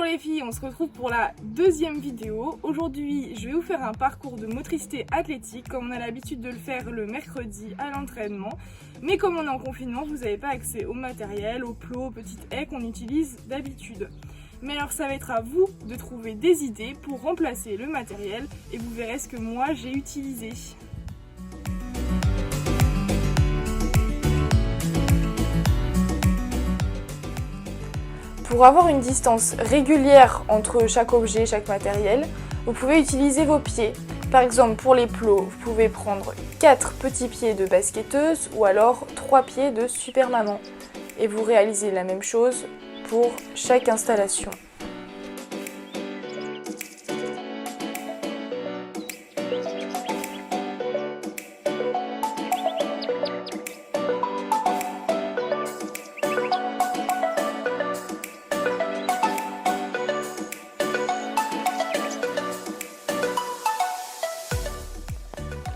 Bonjour les filles, on se retrouve pour la deuxième vidéo. Aujourd'hui, je vais vous faire un parcours de motricité athlétique comme on a l'habitude de le faire le mercredi à l'entraînement. Mais comme on est en confinement, vous n'avez pas accès au matériel, aux plots, aux petites haies qu'on utilise d'habitude. Mais alors ça va être à vous de trouver des idées pour remplacer le matériel et vous verrez ce que moi j'ai utilisé. Pour avoir une distance régulière entre chaque objet, chaque matériel, vous pouvez utiliser vos pieds. Par exemple, pour les plots, vous pouvez prendre 4 petits pieds de basketteuse ou alors 3 pieds de super maman. Et vous réalisez la même chose pour chaque installation.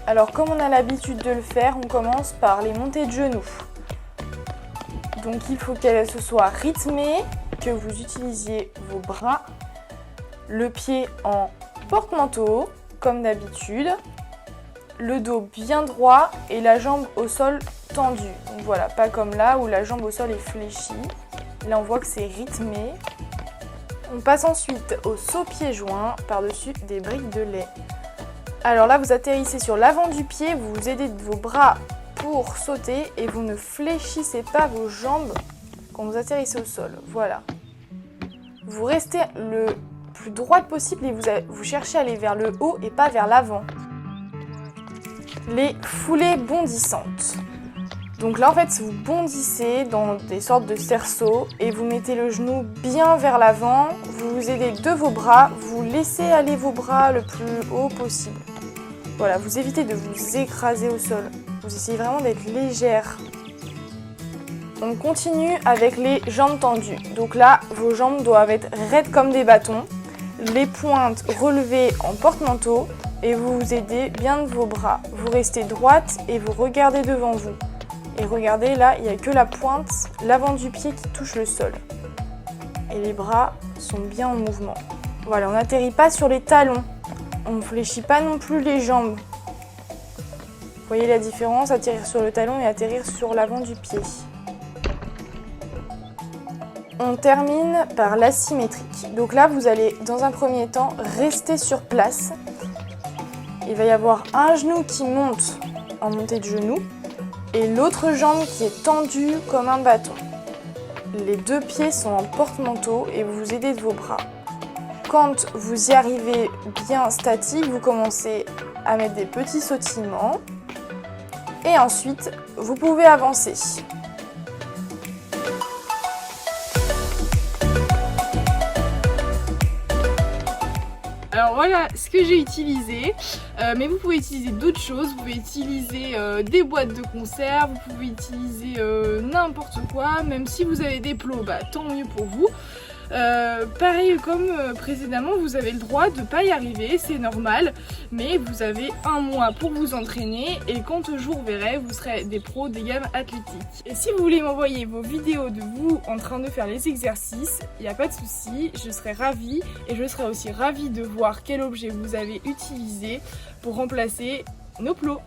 Alors comme on a l'habitude de le faire, on commence par les montées de genoux. Donc il faut qu'elle se soit rythmée, que vous utilisiez vos bras, le pied en porte-manteau comme d'habitude, le dos bien droit et la jambe au sol tendue. Donc voilà, pas comme là où la jambe au sol est fléchie. Là on voit que c'est rythmé. On passe ensuite au saut pieds joints par-dessus des briques de lait. Alors là, vous atterrissez sur l'avant du pied, vous vous aidez de vos bras pour sauter et vous ne fléchissez pas vos jambes quand vous atterrissez au sol. Voilà. Vous restez le plus droite possible et vous cherchez à aller vers le haut et pas vers l'avant. Les foulées bondissantes. Donc là, en fait, vous bondissez dans des sortes de cerceaux et vous mettez le genou bien vers l'avant. Vous vous aidez de vos bras, vous laissez aller vos bras le plus haut possible. Voilà, vous évitez de vous écraser au sol. Vous essayez vraiment d'être légère. On continue avec les jambes tendues. Donc là, vos jambes doivent être raides comme des bâtons. Les pointes relevées en porte-manteau et vous vous aidez bien de vos bras. Vous restez droite et vous regardez devant vous. Et regardez, là, il n'y a que la pointe, l'avant du pied qui touche le sol. Et les bras sont bien en mouvement. Voilà, on n'atterrit pas sur les talons. On ne fléchit pas non plus les jambes. Vous voyez la différence, atterrir sur le talon et atterrir sur l'avant du pied. On termine par l'asymétrique. Donc là, vous allez, dans un premier temps, rester sur place. Il va y avoir un genou qui monte en montée de genou et l'autre jambe qui est tendue comme un bâton. Les deux pieds sont en porte-manteau et vous vous aidez de vos bras. Quand vous y arrivez bien statique, vous commencez à mettre des petits sautillements et ensuite vous pouvez avancer. Alors voilà ce que j'ai utilisé, mais vous pouvez utiliser d'autres choses, vous pouvez utiliser des boîtes de conserve, vous pouvez utiliser n'importe quoi, même si vous avez des plots, tant mieux pour vous. Pareil comme précédemment, vous avez le droit de ne pas y arriver, c'est normal, mais vous avez un mois pour vous entraîner et quand je vous reverrai, vous serez des pros des gammes athlétiques. Et si vous voulez m'envoyer vos vidéos de vous en train de faire les exercices, il n'y a pas de souci, je serai ravie et je serai aussi ravie de voir quel objet vous avez utilisé pour remplacer nos plots.